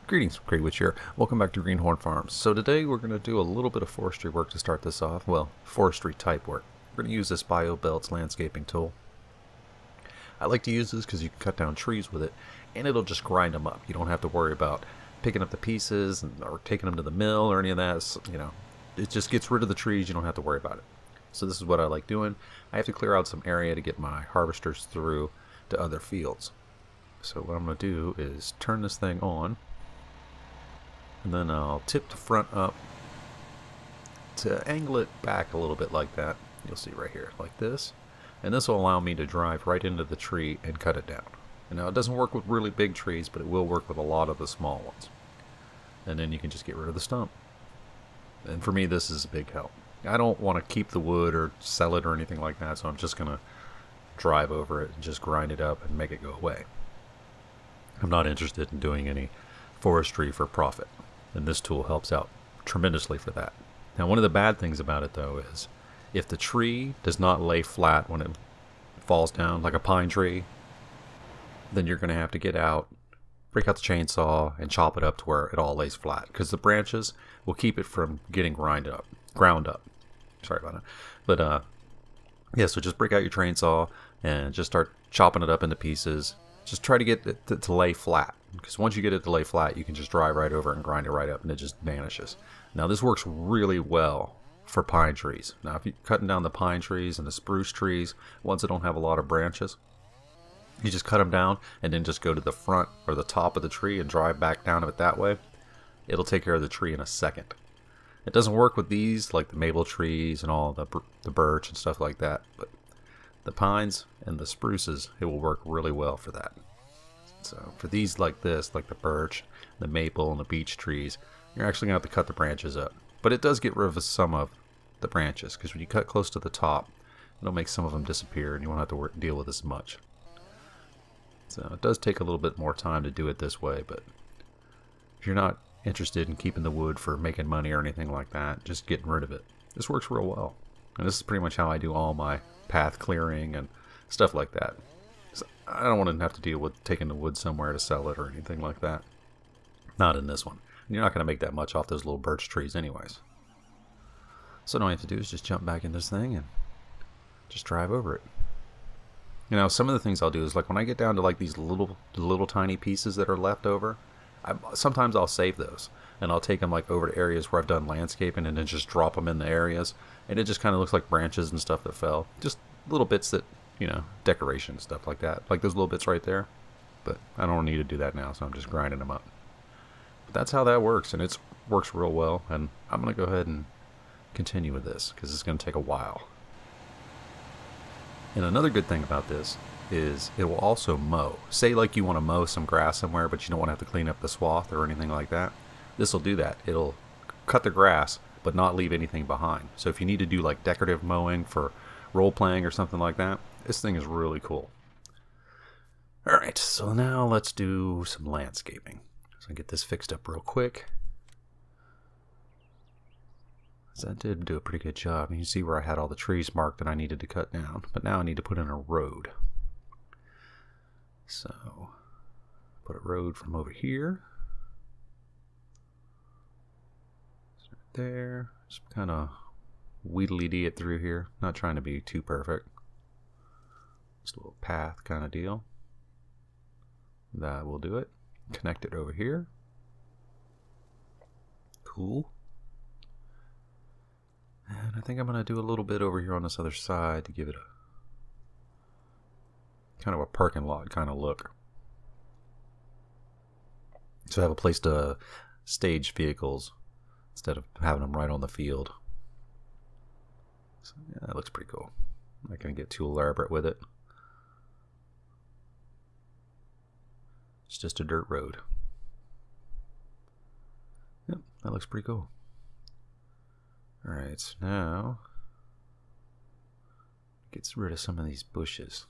Greetings, Greatwitch here. Welcome back to Greenhorn Farms. So today we're going to do a little bit of forestry work to start this off. Well, forestry type work. We're going to use this BioBelts landscaping tool. I like to use this because you can cut down trees with it and it'll just grind them up. You don't have to worry about picking up the pieces or taking them to the mill or any of that. So, it just gets rid of the trees. You don't have to worry about it. So this is what I like doing. I have to clear out some area to get my harvesters through to other fields. So what I'm going to do is turn this thing on. And then I'll tip the front up to angle it back a little bit like that. You'll see right here, like this. And this will allow me to drive right into the tree and cut it down. And now it doesn't work with really big trees, but it will work with a lot of the small ones. And then you can just get rid of the stump. And for me, this is a big help. I don't want to keep the wood or sell it or anything like that, so I'm just going to drive over it and just grind it up and make it go away. I'm not interested in doing any forestry for profit. And this tool helps out tremendously for that. Now, one of the bad things about it, though, is if the tree does not lay flat when it falls down, like a pine tree, then you're going to have to get out, break out the chainsaw, and chop it up to where it all lays flat. Because the branches will keep it from getting ground up. Sorry about that. But, yeah, so just break out your chainsaw and just start chopping it up into pieces. Just try to get it to lay flat, because once you get it to lay flat, you can just drive right over it and grind it right up, and it just vanishes. Now, this works really well for pine trees. Now, if you're cutting down the pine trees and the spruce trees, ones that don't have a lot of branches, you just cut them down and then just go to the front or the top of the tree and drive back down it that way. It'll take care of the tree in a second. It doesn't work with these, like the maple trees and all the birch and stuff like that, but the pines and the spruces, it will work really well for that. So for these like this, like the birch, the maple, and the beech trees, you're actually going to have to cut the branches up. But it does get rid of some of the branches, because when you cut close to the top, it'll make some of them disappear and you won't have to deal with as much. So it does take a little bit more time to do it this way, but if you're not interested in keeping the wood for making money or anything like that, just getting rid of it, this works real well. And this is pretty much how I do all my path clearing and stuff like that. So I don't want to have to deal with taking the wood somewhere to sell it or anything like that. Not in this one. And you're not going to make that much off those little birch trees anyways. So all you have to do is just jump back in this thing and just drive over it. You know, some of the things I'll do is, like, when I get down to like these little tiny pieces that are left over, sometimes I'll save those. And I'll take them like over to areas where I've done landscaping and then just drop them in the areas. And it just kind of looks like branches and stuff that fell. Just little bits that, decoration stuff like that. Like those little bits right there. But I don't need to do that now, so I'm just grinding them up. But that's how that works, and it works real well. And I'm going to go ahead and continue with this, because it's going to take a while. And another good thing about this is it will also mow. Say like you want to mow some grass somewhere, but you don't want to have to clean up the swath or anything like that. This will do that. It'll cut the grass, but not leave anything behind. So if you need to do like decorative mowing for role playing or something like that, this thing is really cool. Alright, so now let's do some landscaping. So I get this fixed up real quick. So that did do a pretty good job. You can see where I had all the trees marked that I needed to cut down. But now I need to put in a road. So, put a road from over here. There, just kind of wheedly-dee it through here, not trying to be too perfect, just a little path kind of deal. That will do it. Connect it over here. Cool. And I think I'm going to do a little bit over here on this other side to give it a kind of a parking lot kind of look, so I have a place to stage vehicles instead of having them right on the field. So, yeah, that looks pretty cool. I'm not going to get too elaborate with it. It's just a dirt road. Yep, that looks pretty cool. Alright, so now gets rid of some of these bushes.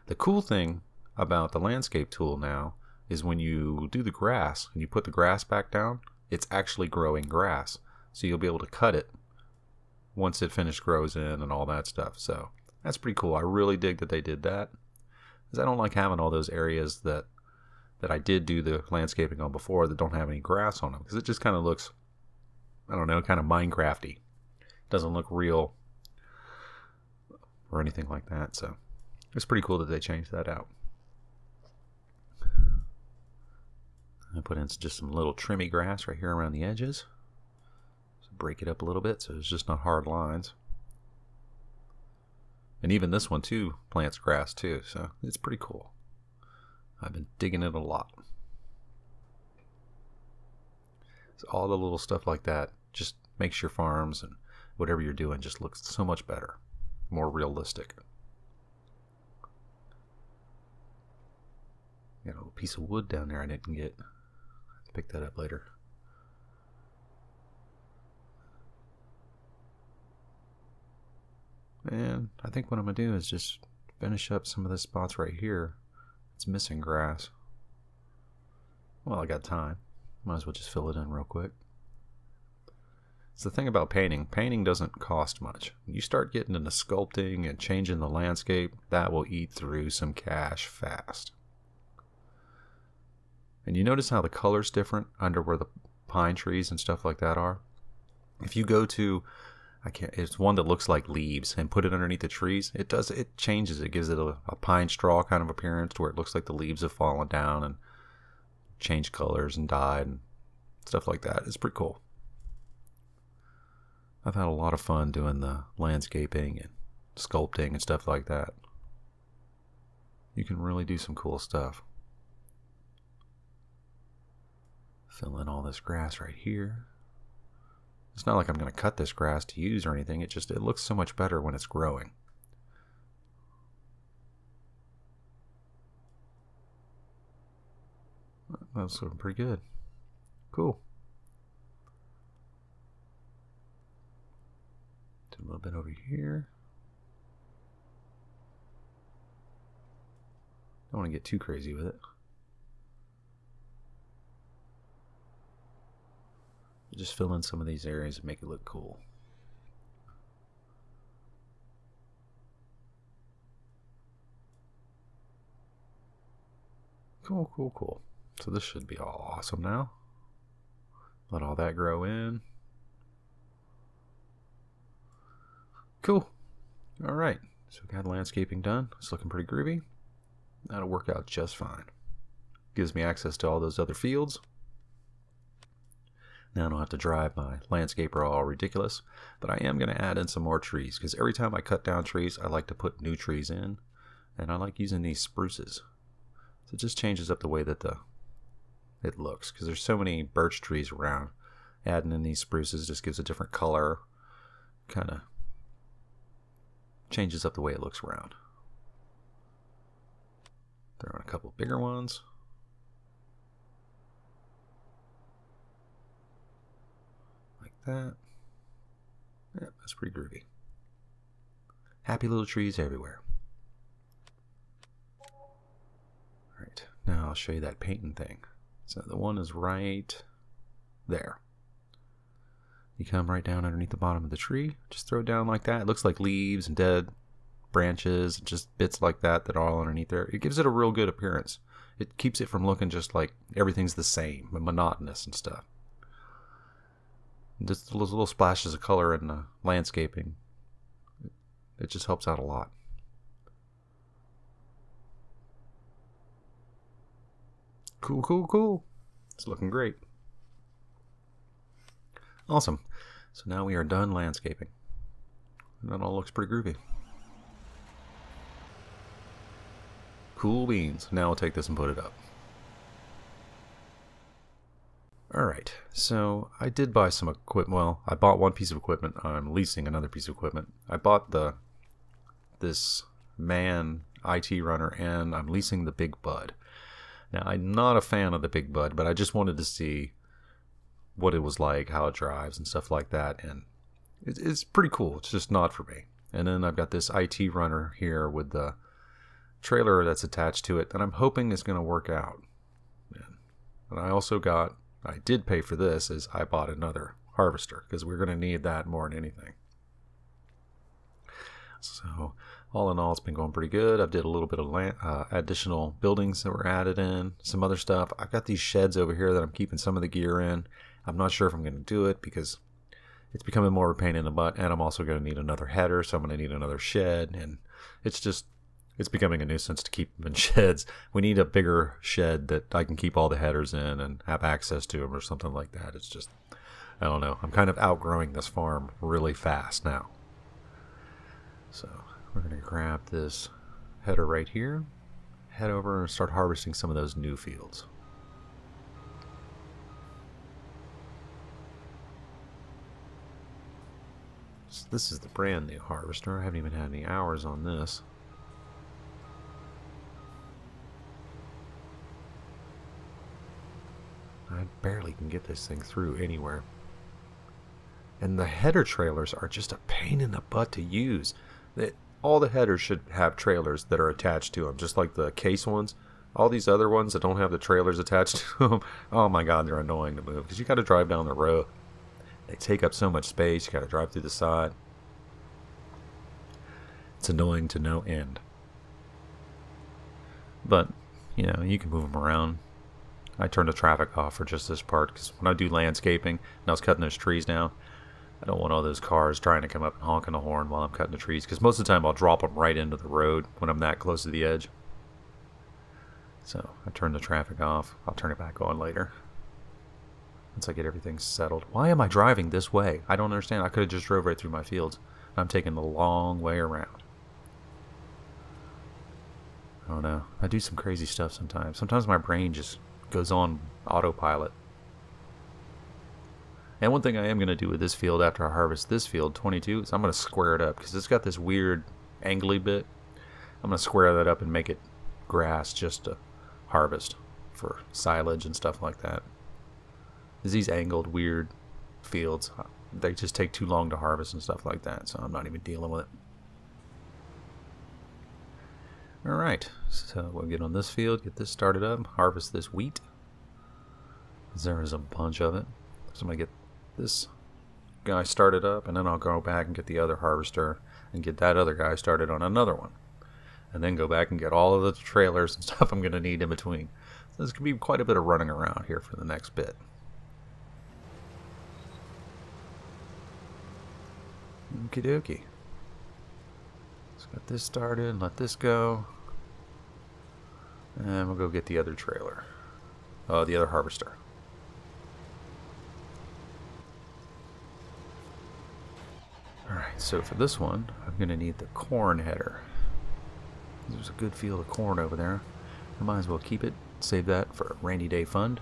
The cool thing about the landscape tool now is when you do the grass and you put the grass back down, it's actually growing grass. So you'll be able to cut it once it grows in and all that stuff. So that's pretty cool. I really dig that they did that, because I don't like having all those areas that that I did do the landscaping on before that don't have any grass on them, because it just kind of looks, I don't know, kind of Minecrafty. Doesn't look real or anything like that. So it's pretty cool that they changed that out. I put in just some little trimmy grass right here around the edges. So break it up a little bit so it's just not hard lines. And even this one too plants grass too, so it's pretty cool. I've been digging it a lot. So all the little stuff like that just makes your farms and whatever you're doing just looks so much better, more realistic. Got a little piece of wood down there I didn't get. I'll have to pick that up later. And I think what I'm going to do is just finish up some of the spots right here. It's missing grass. Well, I got time. Might as well just fill it in real quick. It's the thing about painting. Painting doesn't cost much. You start getting into sculpting and changing the landscape, that will eat through some cash fast. And you notice how the color's different under where the pine trees and stuff like that are? If you go to, it's one that looks like leaves and put it underneath the trees, it changes. It gives it a pine straw kind of appearance to where it looks like the leaves have fallen down and changed colors and died and stuff like that. It's pretty cool. I've had a lot of fun doing the landscaping and sculpting and stuff like that. You can really do some cool stuff. Fill in all this grass right here. It's not like I'm going to cut this grass to use or anything. It looks so much better when it's growing. That's looking pretty good. Cool. Do a little bit over here. Don't want to get too crazy with it. Just fill in some of these areas and make it look cool. Cool, cool, cool. So this should be all awesome now. Let all that grow in. Cool. All right. So we got landscaping done. It's looking pretty groovy. That'll work out just fine. Gives me access to all those other fields. Now I don't have to drive my landscaper all ridiculous, but I am going to add in some more trees, because every time I cut down trees, I like to put new trees in, and I like using these spruces. So it just changes up the way that it looks, because there's so many birch trees around. Adding in these spruces just gives a different color, kind of changes up the way it looks around. Throw in a couple bigger ones. That. Yeah, that's pretty groovy. Happy little trees everywhere. Alright, now I'll show you that painting thing. So the one is right there. You come right down underneath the bottom of the tree, just throw it down like that. It looks like leaves and dead branches, just bits like that that are all underneath there. It gives it a real good appearance. It keeps it from looking just like everything's the same, monotonous and stuff. Just those little splashes of color in the landscaping, it just helps out a lot. Cool, cool, cool. It's looking great. Awesome. So now we are done landscaping. And that all looks pretty groovy. Cool beans. Now I'll take this and put it up. Alright, so I did buy some equipment. Well, I bought one piece of equipment. I'm leasing another piece of equipment. I bought this Man IT runner, and I'm leasing the Big Bud. Now, I'm not a fan of the Big Bud, but I just wanted to see what it was like, how it drives and stuff like that, and it's pretty cool. It's just not for me. And then I've got this IT runner here with the trailer that's attached to it that I'm hoping is going to work out. And I did pay for this, as I bought another harvester, because we're going to need that more than anything. So all in all, it's been going pretty good. I did a little bit of additional buildings that were added in, some other stuff. I've got these sheds over here that I'm keeping some of the gear in. I'm not sure if I'm going to do it because it's becoming more of a pain in the butt, and I'm also going to need another header, so I'm going to need another shed, and it's becoming a nuisance to keep them in sheds. We need a bigger shed that I can keep all the headers in and have access to them or something like that. It's just, I don't know. I'm kind of outgrowing this farm really fast now. So we're going to grab this header right here, head over and start harvesting some of those new fields. So this is the brand new harvester. I haven't even had any hours on this. I barely can get this thing through anywhere. And the header trailers are just a pain in the butt to use. All the headers should have trailers that are attached to them, just like the case ones. All these other ones that don't have the trailers attached to them, oh my god, they're annoying to move because you got to drive down the road. They take up so much space, you got to drive through the side. It's annoying to no end. But, you know, you can move them around. I turned the traffic off for just this part because when I do landscaping and I was cutting those trees down, I don't want all those cars trying to come up and honking the horn while I'm cutting the trees, because most of the time I'll drop them right into the road when I'm that close to the edge. So I turned the traffic off. I'll turn it back on later once I get everything settled. Why am I driving this way? I don't understand. I could have just drove right through my fields. I'm taking the long way around. I don't know. I do some crazy stuff sometimes. Sometimes my brain just goes on autopilot. And one thing I am going to do with this field after I harvest this field, 22, is I'm going to square it up because it's got this weird angly bit. I'm going to square that up and make it grass just to harvest for silage and stuff like that. Because these angled weird fields, they just take too long to harvest and stuff like that, so I'm not even dealing with it. Alright, so we'll get on this field, get this started up, harvest this wheat. There is a bunch of it. So I'm going to get this guy started up, and then I'll go back and get the other harvester and get that other guy started on another one. And then go back and get all of the trailers and stuff I'm going to need in between. So there's going to be quite a bit of running around here for the next bit. Okie dokie. Let's get this started, let this go. And we'll go get the other trailer. The other harvester. Alright, so for this one, I'm going to need the corn header. There's a good field of corn over there. I might as well keep it, save that for a rainy day fund.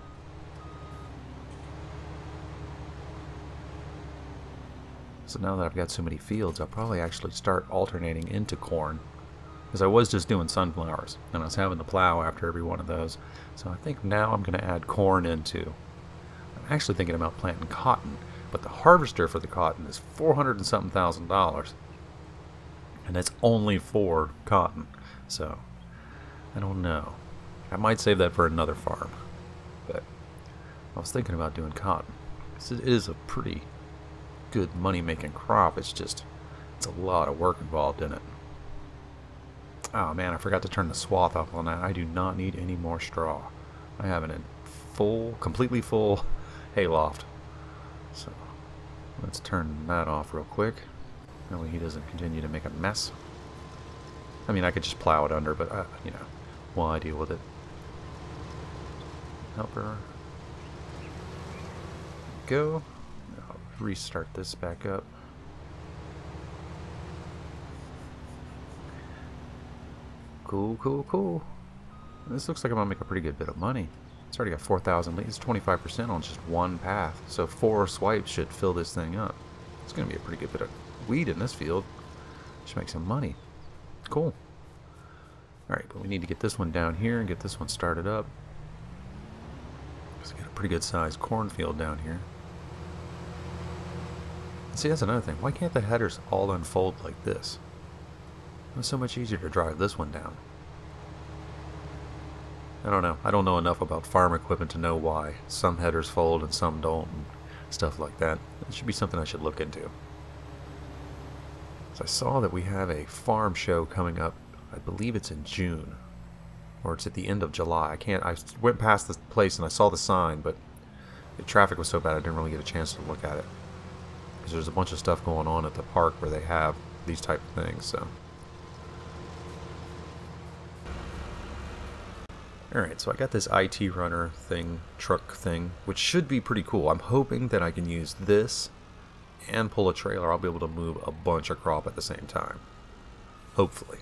So now that I've got so many fields, I'll probably actually start alternating into corn. Because I was just doing sunflowers, and I was having to plow after every one of those. So I think now I'm going to add corn into. I'm actually thinking about planting cotton, but the harvester for the cotton is $400 and something thousand, and it's only for cotton. So I don't know. I might save that for another farm, but I was thinking about doing cotton. It is a pretty good money-making crop. It's a lot of work involved in it. Oh man, I forgot to turn the swath up on that. I do not need any more straw. I have a completely full hayloft. So let's turn that off real quick. That way he doesn't continue to make a mess. I mean, I could just plow it under, but you know, while I deal with it. Helper. Go. I'll restart this back up. Cool, cool, cool. This looks like I'm gonna make a pretty good bit of money. It's already got 4,000 leads, 25% on just one path. So 4 swipes should fill this thing up. It's gonna be a pretty good bit of weed in this field. Should make some money. Cool. Alright, but we need to get this one down here and get this one started up. Let's get a pretty good sized cornfield down here. And see, that's another thing. Why can't the headers all unfold like this? It's so much easier to drive this one down. I don't know. I don't know enough about farm equipment to know why some headers fold and some don't and stuff like that. It should be something I should look into. So I saw that we have a farm show coming up. I believe it's in June, or it's at the end of July. I went past this place and I saw the sign, but the traffic was so bad I didn't really get a chance to look at it. Because there's a bunch of stuff going on at the park where they have these type of things, so. Alright, so I got this IT runner thing, truck thing, which should be pretty cool. I'm hoping that I can use this and pull a trailer. I'll be able to move a bunch of crop at the same time. Hopefully.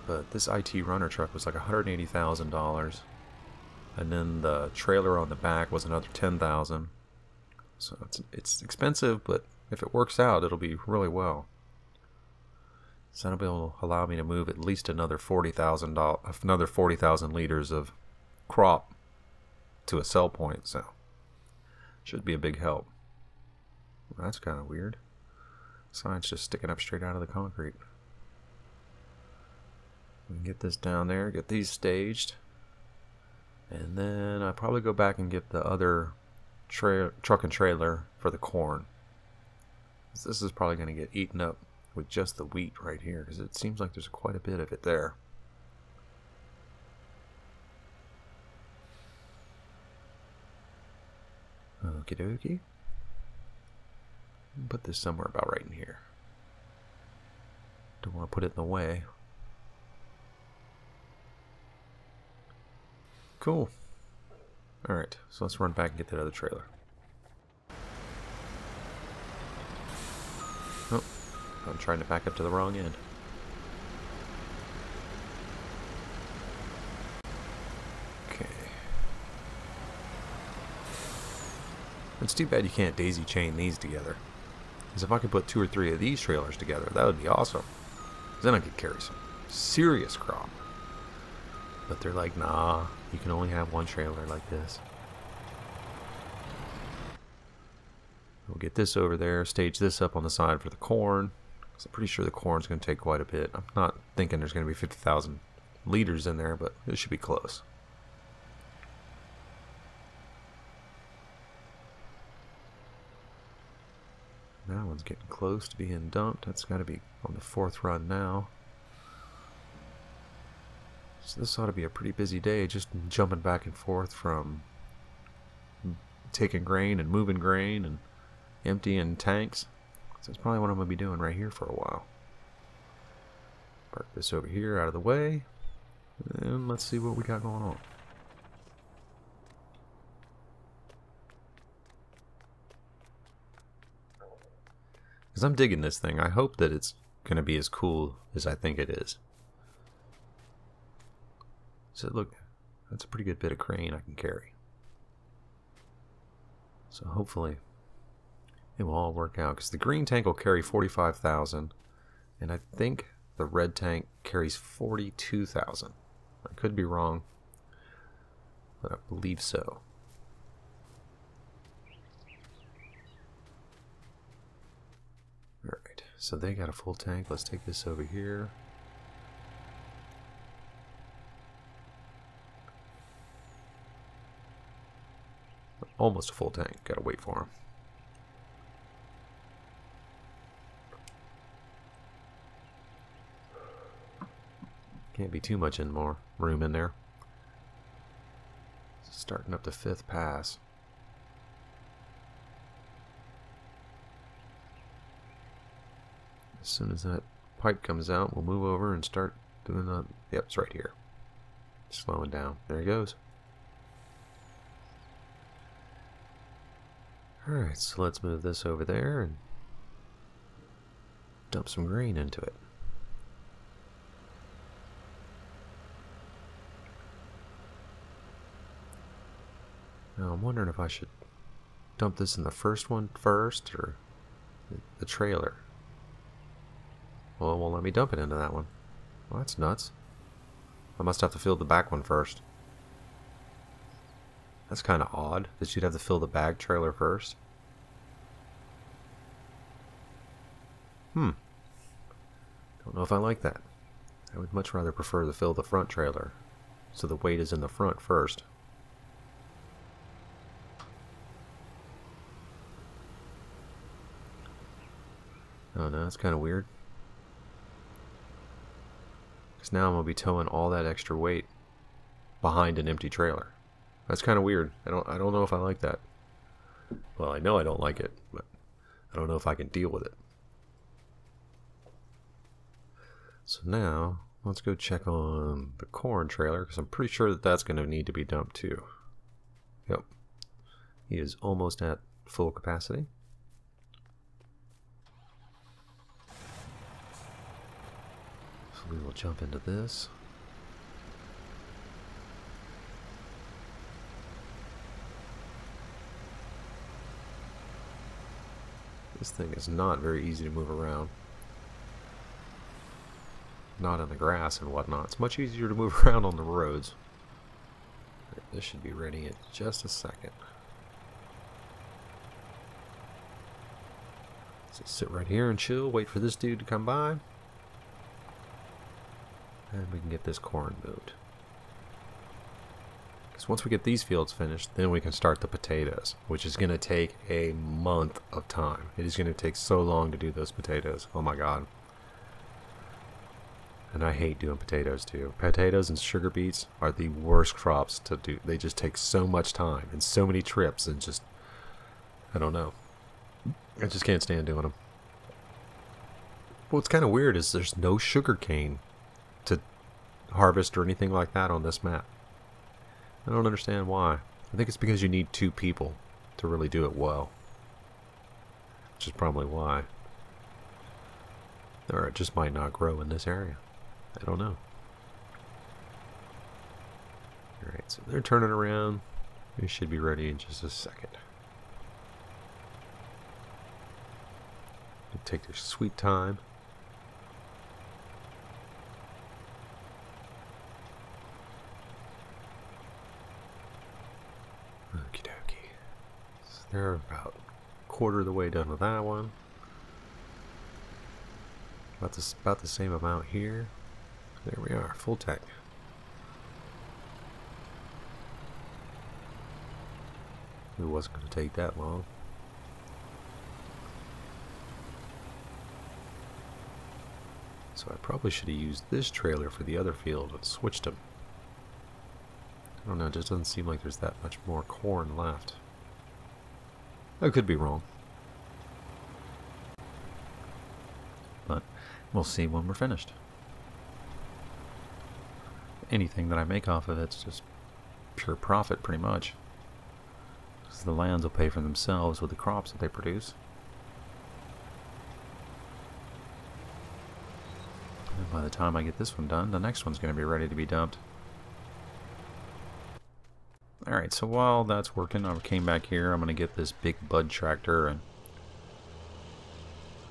But this IT runner truck was like $180,000. And then the trailer on the back was another $10,000. So it's expensive, but if it works out, it'll be really well. So that'll be able to allow me to move at least another 40,000 liters of crop to a sell point. So should be a big help. That's kind of weird. Sign's just sticking up straight out of the concrete. We can get this down there, get these staged. And then I'll probably go back and get the other truck and trailer for the corn. This is probably going to get eaten up with just the wheat right here, because it seems like there's quite a bit of it there. Okie dokie. Put this somewhere about right in here. Don't want to put it in the way. Cool. Alright, so let's run back and get that other trailer. Oh, I'm trying to back up to the wrong end. Okay. It's too bad you can't daisy chain these together. Because if I could put 2 or 3 of these trailers together, that would be awesome. Because then I could carry some serious crop. But they're like, nah, you can only have one trailer like this. We'll get this over there, stage this up on the side for the corn. Because I'm pretty sure the corn's going to take quite a bit. I'm not thinking there's going to be 50,000 liters in there, but it should be close. That one's getting close to being dumped. That's got to be on the 4th run now. So this ought to be a pretty busy day, just jumping back and forth from taking grain and moving grain and emptying tanks. So that's probably what I'm going to be doing right here for a while. Park this over here out of the way, and let's see what we got going on. Because I'm digging this thing. I hope that it's going to be as cool as I think it is. So look, that's a pretty good bit of crane I can carry. So hopefully it will all work out. Because the green tank will carry 45,000. And I think the red tank carries 42,000. I could be wrong, but I believe so. Alright, so they got a full tank. Let's take this over here. Almost a full tank. Gotta wait for him. Can't be too much more room in there. Starting up the 5th pass. As soon as that pipe comes out, we'll move over and start doing the... Yep, it's right here. Slowing down. There he goes. Alright, so let's move this over there and dump some grain into it. Now I'm wondering if I should dump this in the first one first or the trailer. Well, it won't let me dump it into that one. Well, that's nuts. I must have to fill the back one first. That's kind of odd that you'd have to fill the bag trailer first. Don't know if I like that. I would much rather prefer to fill the front trailer, so the weight is in the front first. Oh no, that's kind of weird. Because now I'm going to be towing all that extra weight behind an empty trailer. That's kind of weird. I don't know if I like that. Well, I know I don't like it, but I don't know if I can deal with it. So now, let's go check on the corn trailer, because I'm pretty sure that that's going to need to be dumped too. Yep. He is almost at full capacity. So we will jump into this. This thing is not very easy to move around. Not on the grass and whatnot. It's much easier to move around on the roads. This should be ready in just a second. So sit right here and chill, wait for this dude to come by. And we can get this corn moved. Because once we get these fields finished, then we can start the potatoes, which is going to take a month of time. It is going to take so long to do those potatoes. Oh my god. And I hate doing potatoes too. Potatoes and sugar beets are the worst crops to do. They just take so much time and so many trips and just, I don't know. I just can't stand doing them. What's kind of weird is there's no sugar cane to harvest or anything like that on this map. I don't understand why. I think it's because you need 2 people to really do it well. Which is probably why. Or it just might not grow in this area. I don't know. Alright, so they're turning around. They should be ready in just a second. They take their sweet time. Okie dokie. So they're about a quarter of the way done with that one. About the same amount here. There we are, full tank. It wasn't going to take that long. So I probably should have used this trailer for the other field and switched them. I don't know, it just doesn't seem like there's that much more corn left. I could be wrong. But we'll see when we're finished. Anything that I make off of it's just pure profit pretty much. Because the lands will pay for themselves with the crops that they produce. And by the time I get this one done, the next one's going to be ready to be dumped. Alright, so while that's working, I came back here. I'm going to get this big bud tractor and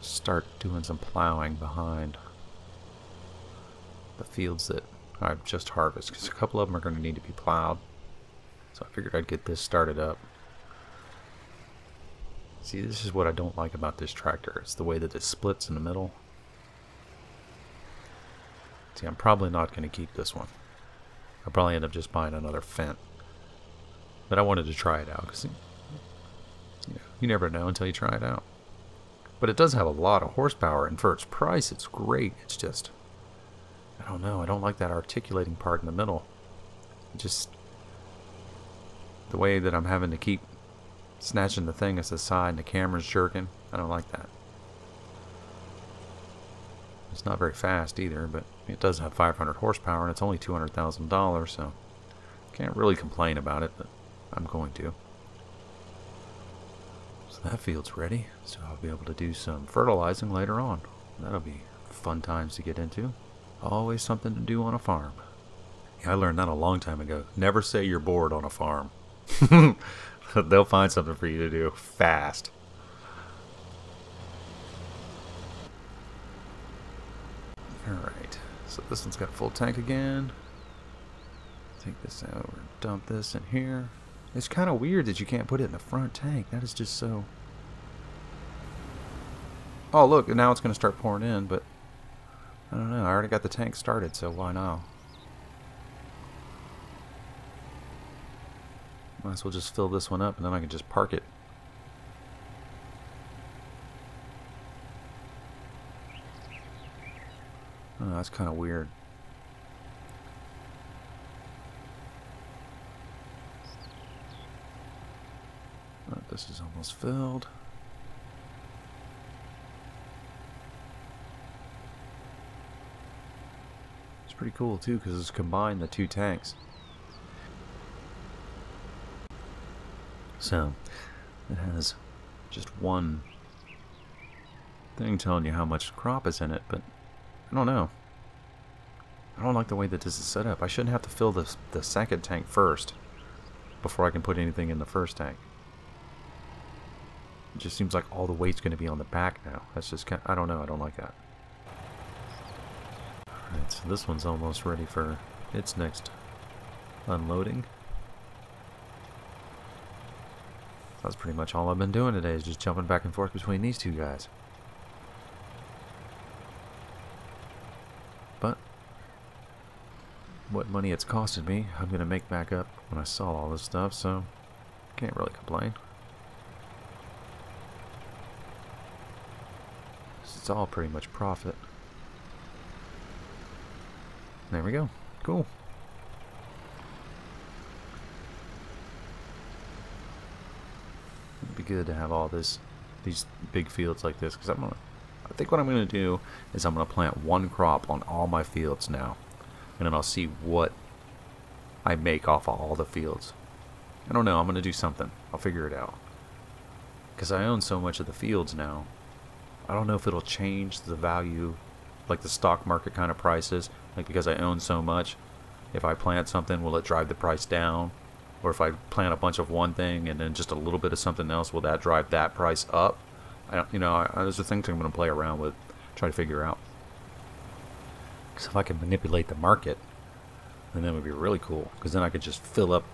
start doing some plowing behind the fields that I've just harvested, because a couple of them are going to need to be plowed. So I figured I'd get this started up. See, this is what I don't like about this tractor. It's the way that it splits in the middle. See, I'm probably not going to keep this one. I'll probably end up just buying another Fendt. But I wanted to try it out, because you never know until you try it out. But it does have a lot of horsepower, and for its price, it's great. It's just, I don't know, I don't like that articulating part in the middle. Just the way that I'm having to keep snatching the thing as the side and the camera's jerking. I don't like that. It's not very fast either, but it does have 500 horsepower and it's only $200,000, so can't really complain about it, but I'm going to. So that field's ready, so I'll be able to do some fertilizing later on. That'll be fun times to get into. Always something to do on a farm. Yeah, I learned that a long time ago. Never say you're bored on a farm. They'll find something for you to do fast. Alright, so this one's got a full tank again. Take this out and dump this in here. It's kind of weird that you can't put it in the front tank. That is just so... Oh look, now it's going to start pouring in, but I don't know. I already got the tank started, so why not? Might as well just fill this one up and then I can just park it. Oh, that's kind of weird. This is almost filled. It's pretty cool too because it's combined the two tanks. So it has just one thing telling you how much crop is in it, but I don't know. I don't like the way that this is set up. I shouldn't have to fill the second tank first before I can put anything in the first tank. It just seems like all the weight's going to be on the back now. That's just kind of, I don't know. I don't like that. Alright, so this one's almost ready for its next unloading. That's pretty much all I've been doing today, is just jumping back and forth between these two guys. But what money it's costed me, I'm going to make back up when I sell all this stuff, so can't really complain. It's all pretty much profit. There we go. Cool. It'd be good to have all these big fields like this, because I think what I'm gonna do is I'm gonna plant one crop on all my fields now, and then I'll see what I make off of all the fields. I don't know. I'm gonna do something. I'll figure it out. Because I own so much of the fields now. I don't know if it'll change the value, like the stock market kind of prices, like because I own so much. If I plant something, will it drive the price down? Or if I plant a bunch of one thing and then just a little bit of something else, will that drive that price up? Those are things I'm going to play around with, try to figure out. Because if I can manipulate the market, then that would be really cool. Because then I could just fill up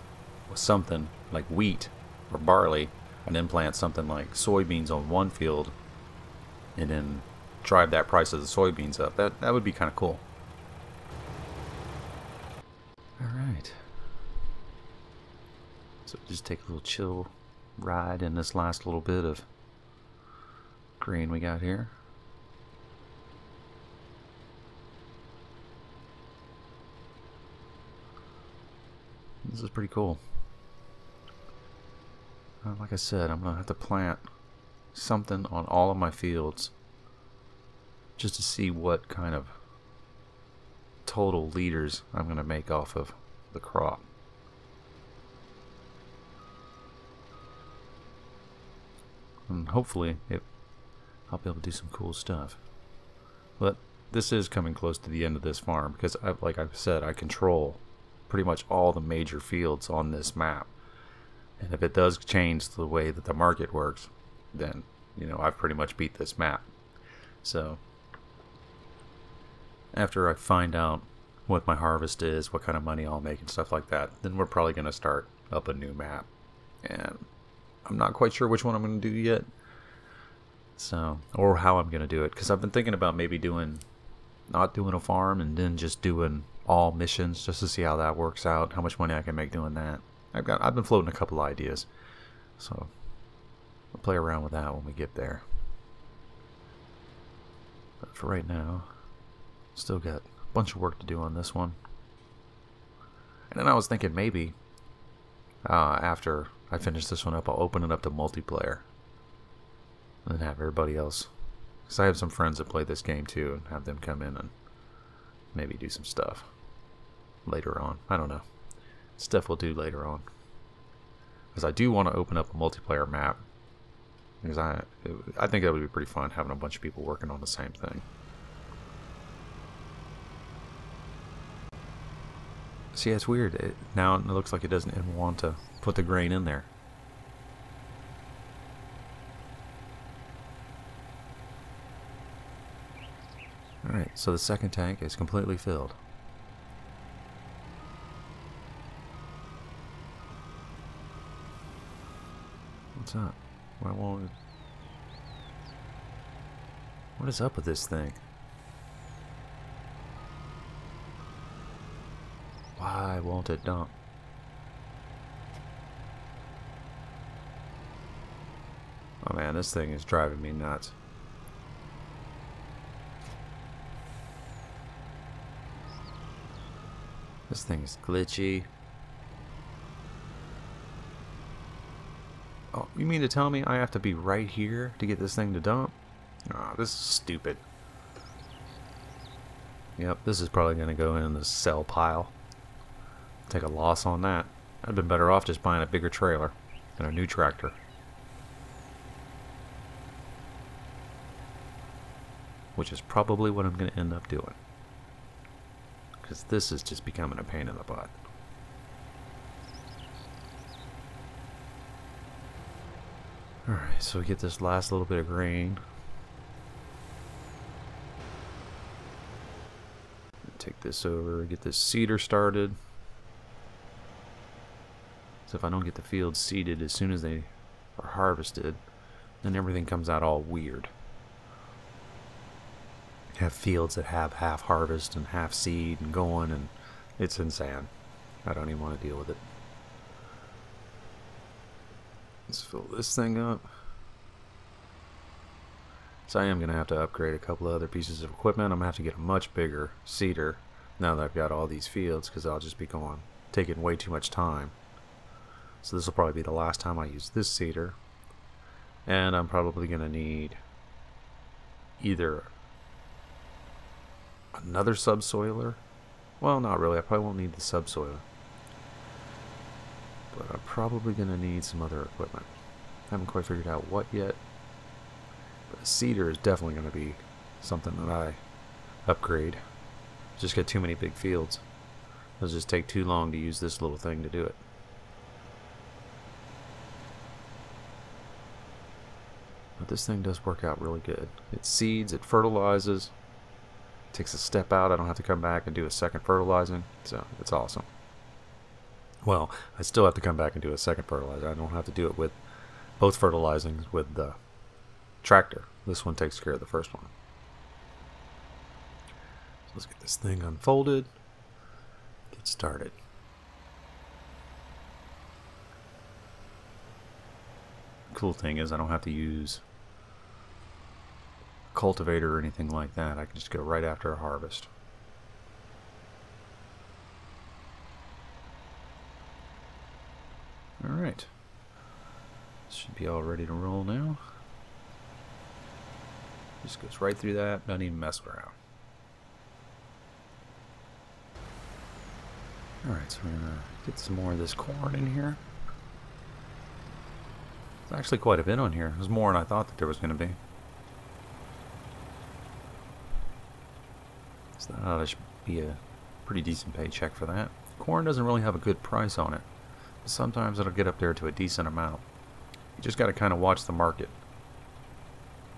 with something like wheat or barley, and then plant something like soybeans on one field, and then drive that price of the soybeans up. That would be kind of cool. Alright. So just take a little chill ride in this last little bit of grain we got here. This is pretty cool. Like I said, I'm going to have to plant something on all of my fields just to see what kind of total liters I'm going to make off of the crop. And hopefully I'll be able to do some cool stuff. But this is coming close to the end of this farm because, like I said, I control pretty much all the major fields on this map. And if it does change the way that the market works, then, I've pretty much beat this map. So after I find out what my harvest is, what kind of money I'll make and stuff like that, then we're probably going to start up a new map. And I'm not quite sure which one I'm going to do yet. So, or how I'm going to do it. Because I've been thinking about maybe not doing a farm and then just doing all missions just to see how that works out, how much money I can make doing that. I've been floating a couple ideas. So we'll play around with that when we get there. But for right now, still got a bunch of work to do on this one. And then I was thinking maybe after I finish this one up, I'll open it up to multiplayer. And then have everybody else. Because I have some friends that play this game too, and have them come in and maybe do some stuff later on. I don't know. Stuff we'll do later on. Because I do want to open up a multiplayer map. Because I think that would be pretty fun, having a bunch of people working on the same thing. See, it's weird. Now it looks like it doesn't even want to put the grain in there. Alright, so the second tank is completely filled. What's up? Why won't it? What is up with this thing? Why won't it dump? Oh man, this thing is driving me nuts. This thing is glitchy. Oh, you mean to tell me I have to be right here to get this thing to dump? Oh, this is stupid. Yep, this is probably going to go in the sell pile. Take a loss on that. I'd been better off just buying a bigger trailer and a new tractor. Which is probably what I'm going to end up doing. Because this is just becoming a pain in the butt. Alright, so we get this last little bit of grain. Take this over, get this seeder started. So if I don't get the fields seeded as soon as they are harvested, then everything comes out all weird. You have fields that have half harvest and half seed and going, and it's insane. I don't even want to deal with it. Let's fill this thing up. So I am going to have to upgrade a couple of other pieces of equipment. I'm going to have to get a much bigger seeder now that I've got all these fields, because I'll just be taking way too much time. So this will probably be the last time I use this seeder. And I'm probably going to need either another subsoiler. Well, not really. I probably won't need the subsoiler. But I'm probably going to need some other equipment. I haven't quite figured out what yet. But a seeder is definitely going to be something that I upgrade. Just got too many big fields. It'll just take too long to use this little thing to do it. But this thing does work out really good. It seeds, it fertilizes, takes a step out. I don't have to come back and do a second fertilizing. So it's awesome. Well, I still have to come back and do a second fertilizer. I don't have to do it with both fertilizings with the tractor. This one takes care of the first one. So let's get this thing unfolded. Get started. Cool thing is I don't have to use a cultivator or anything like that. I can just go right after a harvest. Alright, should be all ready to roll now. Just goes right through that, doesn't even mess around. Alright, so we're going to get some more of this corn in here. There's actually quite a bit on here. There's more than I thought that there was going to be. So that ought to be a pretty decent paycheck for that. Corn doesn't really have a good price on it. Sometimes it'll get up there to a decent amount. You just got to kind of watch the market.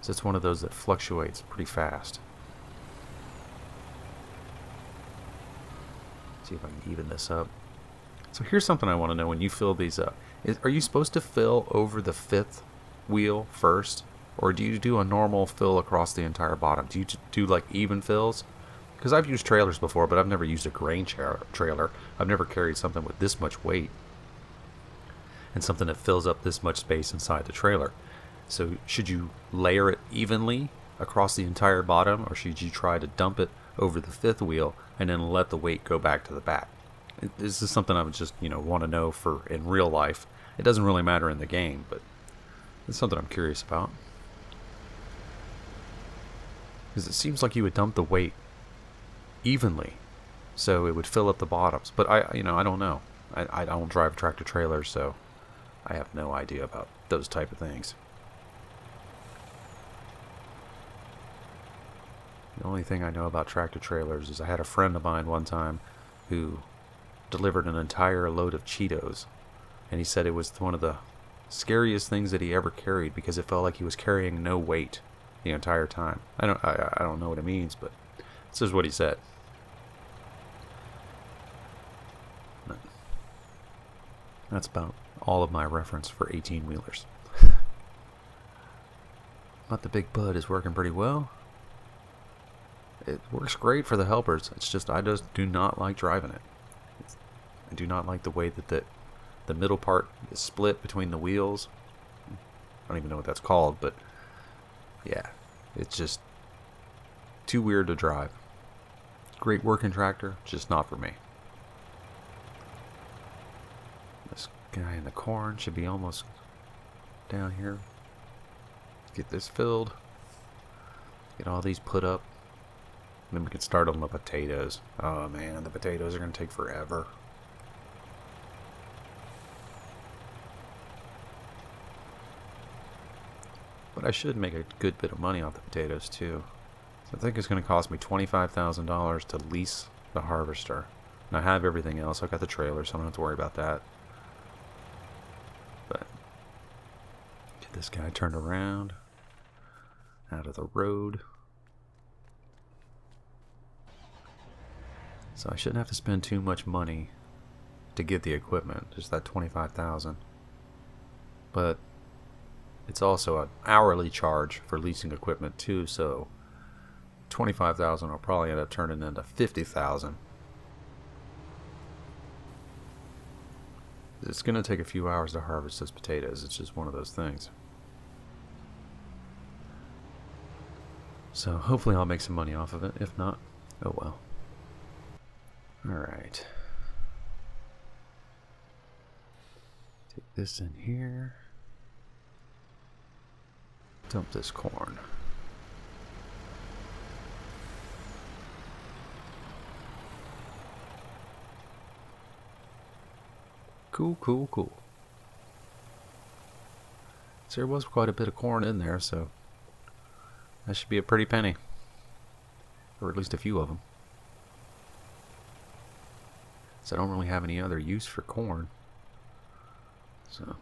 So it's one of those that fluctuates pretty fast. See if I can even this up. So here's something I want to know when you fill these up. Are you supposed to fill over the fifth wheel first? Or do you do a normal fill across the entire bottom? Do you do like even fills? Because I've used trailers before, but I've never used a grain trailer. I've never carried something with this much weight. And something that fills up this much space inside the trailer. So should you layer it evenly across the entire bottom, or should you try to dump it over the fifth wheel and then let the weight go back to the back? This is something I would just want to know for in real life. It doesn't really matter in the game, but it's something I'm curious about. Because it seems like you would dump the weight evenly, so it would fill up the bottoms. But I don't know. I don't drive tractor trailers, so I have no idea about those type of things. The only thing I know about tractor trailers is I had a friend of mine one time who delivered an entire load of Cheetos, and he said it was one of the scariest things that he ever carried because it felt like he was carrying no weight the entire time. I don't know what it means, but this is what he said. That's about all of my reference for 18-wheelers. But the Big Bud is working pretty well. It works great for the helpers. It's just I just do not like driving it. I do not like the way that the middle part is split between the wheels. I don't even know what that's called, but yeah, it's just too weird to drive. Great working tractor, just not for me. Guy in the corn should be almost down here. Get this filled. Get all these put up. Then we can start on the potatoes. Oh man, the potatoes are going to take forever. But I should make a good bit of money off the potatoes too. So I think it's going to cost me $25,000 to lease the harvester. And I have everything else. I've got the trailer, so I don't have to worry about that. But get this guy turned around. Out of the road. So I shouldn't have to spend too much money to get the equipment, just that $25,000. But it's also an hourly charge for leasing equipment too, so $25,000 will probably end up turning into $50,000. It's going to take a few hours to harvest those potatoes. It's just one of those things. So hopefully I'll make some money off of it. If not, oh well. Alright. Take this in here. Dump this corn. Cool, cool, cool. So there was quite a bit of corn in there, so that should be a pretty penny. Or at least a few of them. So I don't really have any other use for corn. So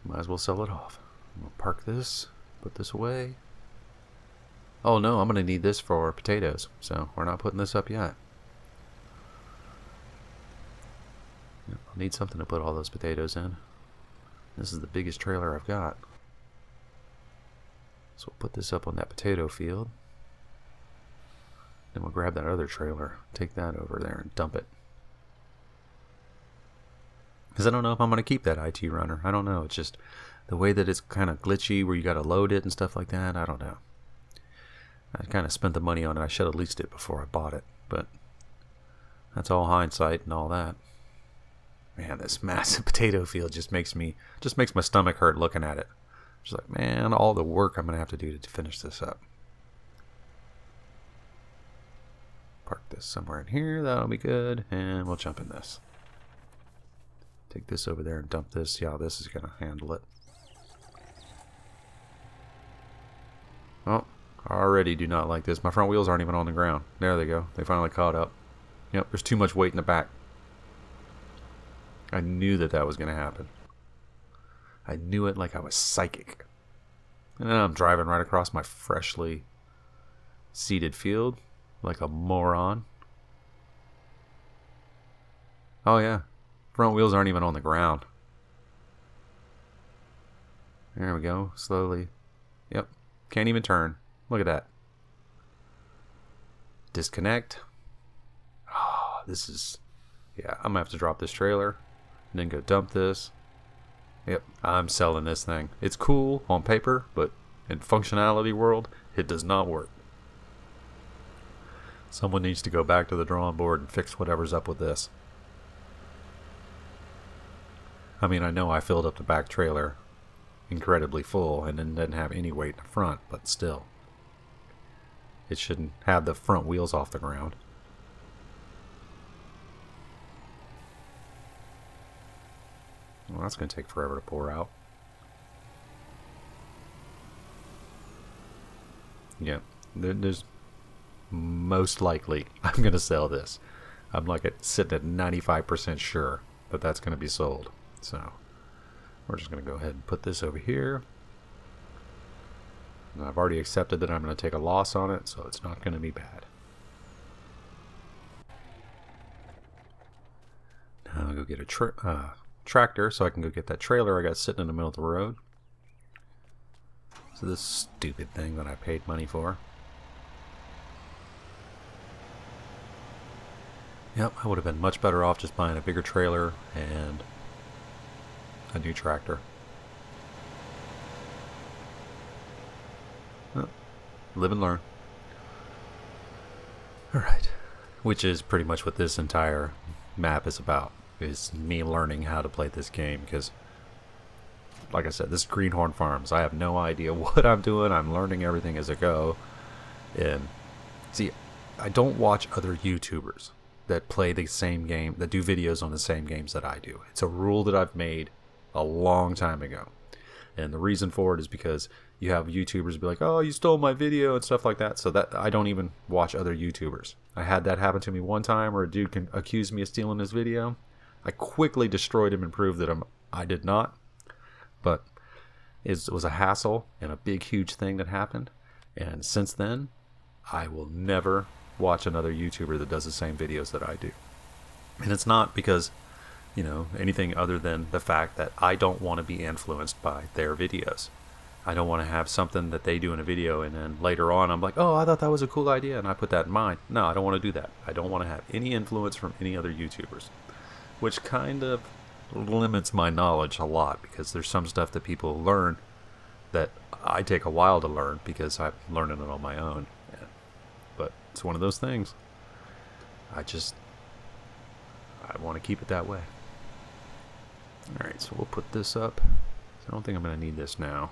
might as well sell it off. I'm gonna park this, put this away. Oh no, I'm gonna need this for potatoes, so we're not putting this up yet. I'll need something to put all those potatoes in. This is the biggest trailer I've got. So we'll put this up on that potato field. Then we'll grab that other trailer, take that over there and dump it. Because I don't know if I'm going to keep that IT runner. I don't know. It's just the way that it's kind of glitchy where you got to load it and stuff like that. I don't know. I kind of spent the money on it. I should have leased it before I bought it. But that's all hindsight and all that. Man, this massive potato field just makes my stomach hurt looking at it. Just like, man, all the work I'm going to have to do to finish this up. Park this somewhere in here. That'll be good. And we'll jump in this. Take this over there and dump this. See how this is going to handle it. Oh, I already do not like this. My front wheels aren't even on the ground. There they go. They finally caught up. Yep, there's too much weight in the back. I knew that that was going to happen. I knew it like I was psychic. And then I'm driving right across my freshly seeded field like a moron. Oh yeah. Front wheels aren't even on the ground. There we go. Slowly. Yep. Can't even turn. Look at that. Disconnect. Oh, this is... Yeah, I'm going to have to drop this trailer. And then go dump this. Yep, I'm selling this thing. It's cool on paper, but in functionality world, it does not work. Someone needs to go back to the drawing board and fix whatever's up with this. I mean, I know I filled up the back trailer incredibly full and then didn't have any weight in the front, but still. It shouldn't have the front wheels off the ground. Well, that's going to take forever to pour out. Yeah, there's most likely I'm going to sell this. I'm like sitting at 95% sure that that's going to be sold. So we're just going to go ahead and put this over here. And I've already accepted that I'm going to take a loss on it, so it's not going to be bad. Now I'll go get a tractor so I can go get that trailer I got sitting in the middle of the road. So this stupid thing that I paid money for. Yep, I would have been much better off just buying a bigger trailer and a new tractor. Well, live and learn. Alright. Which is pretty much what this entire map is about. is me learning how to play this game, because like I said, this is Greenhorn Farms. I have no idea what I'm doing. I'm learning everything as I go. And see, I don't watch other YouTubers that play the same game, that do videos on the same games that I do. It's a rule that I've made a long time ago. And the reason for it is because you have YouTubers be like, oh, you stole my video and stuff like that. So that I don't even watch other YouTubers. I had that happen to me one time where a dude can accuse me of stealing his video. I quickly destroyed him and proved that I did not. But it was a hassle and a big, huge thing that happened. And since then, I will never watch another YouTuber that does the same videos that I do. And it's not because, you know, anything other than the fact that I don't want to be influenced by their videos. I don't want to have something that they do in a video and then later on I'm like, oh, I thought that was a cool idea and I put that in mine. No, I don't want to do that. I don't want to have any influence from any other YouTubers, which kind of limits my knowledge a lot, because there's some stuff that people learn that I take a while to learn because I'm learning it on my own. But it's one of those things. I want to keep it that way. Alright, so we'll put this up. I don't think I'm going to need this now.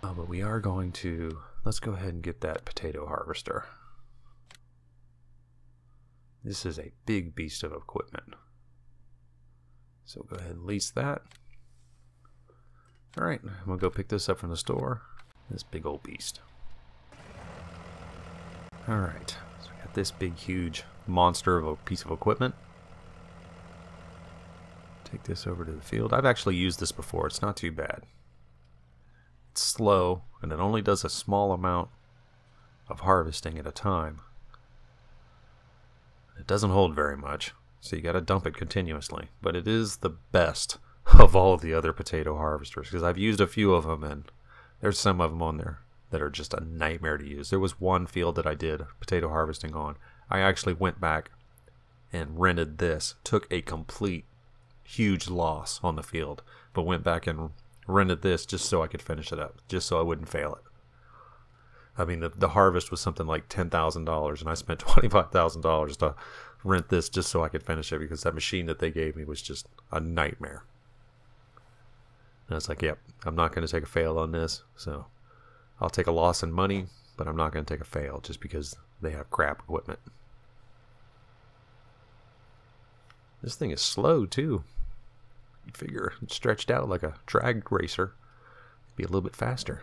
But we are going to, let's go ahead and get that potato harvester. This is a big beast of equipment. So go ahead and lease that. Alright, I'm going to go pick this up from the store. This big old beast. Alright, so we got this big huge monster of a piece of equipment. Take this over to the field. I've actually used this before. It's not too bad. It's slow, and it only does a small amount of harvesting at a time. It doesn't hold very much, so you got to dump it continuously. But it is the best of all of the other potato harvesters, because I've used a few of them, and there's some of them on there that are just a nightmare to use. There was one field that I did potato harvesting on. I actually went back and rented this, took a complete huge loss on the field, but went back and rented this just so I could finish it up, just so I wouldn't fail it. I mean, the harvest was something like $10,000, and I spent $25,000 to rent this just so I could finish it, because that machine that they gave me was just a nightmare. And it's like, yep, I'm not going to take a fail on this, so I'll take a loss in money, but I'm not going to take a fail just because they have crap equipment. This thing is slow, too. You figure it's stretched out like a drag racer. It'd be a little bit faster.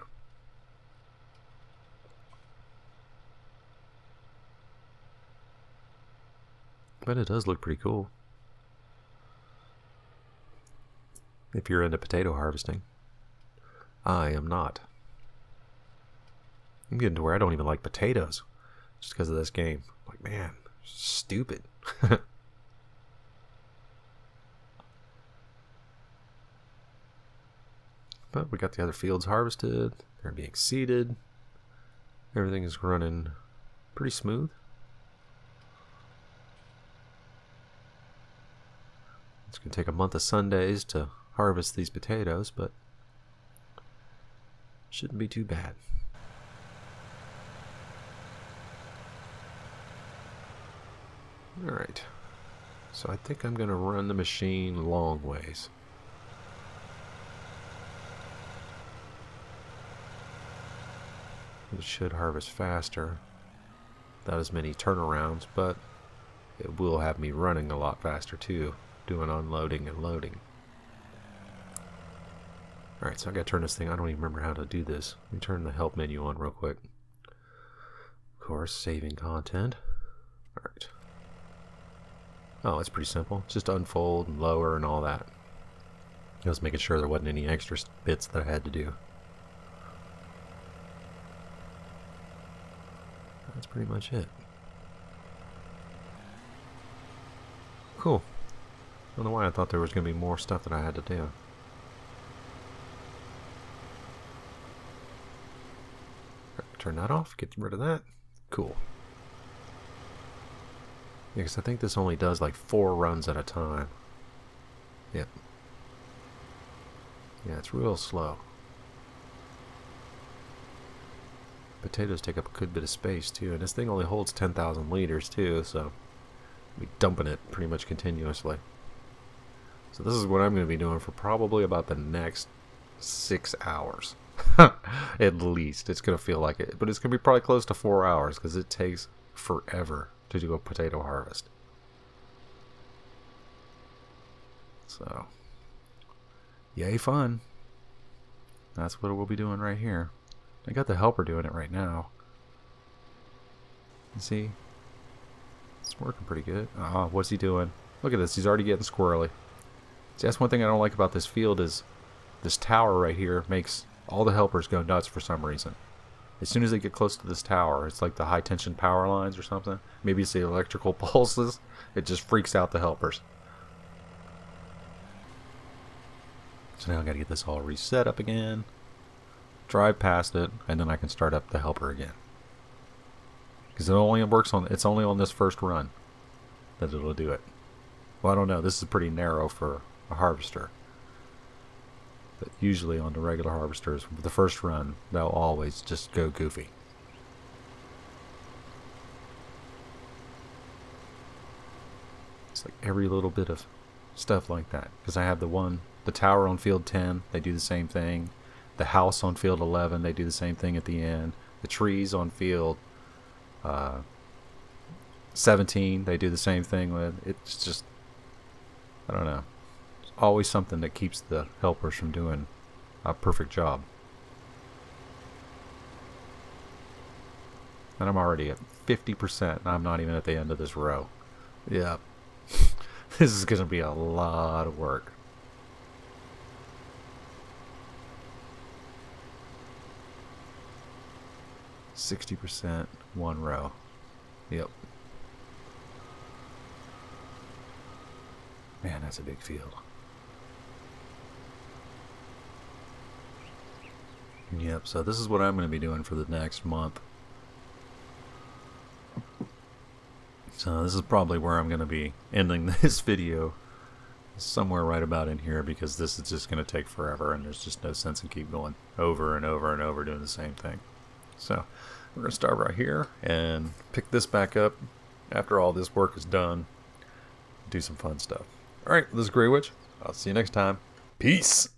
But it does look pretty cool. If you're into potato harvesting. I am not. I'm getting to where I don't even like potatoes just because of this game. Like, man, stupid. But we got the other fields harvested. They're being seeded. Everything is running pretty smooth. It's going to take a month of Sundays to harvest these potatoes, but shouldn't be too bad. Alright, so I think I'm going to run the machine long ways. It should harvest faster, without as many turnarounds, but it will have me running a lot faster too, doing unloading and loading. Alright, so I gotta turn this thing, I don't even remember how to do this. Let me turn the help menu on real quick. Of course, saving content. Alright. Oh, it's pretty simple. Just unfold and lower and all that. I was making sure there wasn't any extra bits that I had to do. That's pretty much it. Cool. I don't know why I thought there was going to be more stuff that I had to do. Turn that off, get rid of that. Cool. Yeah, because I think this only does like 4 runs at a time. Yep. Yeah, it's real slow. Potatoes take up a good bit of space too, and this thing only holds 10,000 liters too, so we'll be dumping it pretty much continuously. So this is what I'm going to be doing for probably about the next 6 hours. At least. It's going to feel like it. But it's going to be probably close to 4 hours because it takes forever to do a potato harvest. So, yay fun. That's what we'll be doing right here. I got the helper doing it right now. You see? It's working pretty good. Ah, what's he doing? Look at this. He's already getting squirrely. See, that's one thing I don't like about this field is this tower right here makes all the helpers go nuts for some reason. As soon as they get close to this tower, it's like the high tension power lines or something. Maybe it's the electrical pulses. It just freaks out the helpers. So now I gotta get this all reset up again. Drive past it, and then I can start up the helper again. Because it only works on, it's only on this first run that it'll do it. Well, I don't know. This is pretty narrow for a harvester. But usually on the regular harvesters, the first run, they'll always just go goofy. It's like every little bit of stuff like that. Because I have the tower on field 10, they do the same thing. The house on field 11, they do the same thing at the end. The trees on field 17, they do the same thing with. It's just, I don't know. There's always something that keeps the helpers from doing a perfect job. And I'm already at 50%, and I'm not even at the end of this row. Yeah. This is going to be a lot of work. %, one row. Yep. Man, that's a big field. Yep, so this is what I'm going to be doing for the next month. So this is probably where I'm going to be ending this video. Somewhere right about in here, because this is just going to take forever and there's just no sense in keep going over and over and over doing the same thing. So we're going to start right here and pick this back up after all this work is done. Do some fun stuff. Alright, this is Grey Witch. I'll see you next time. Peace!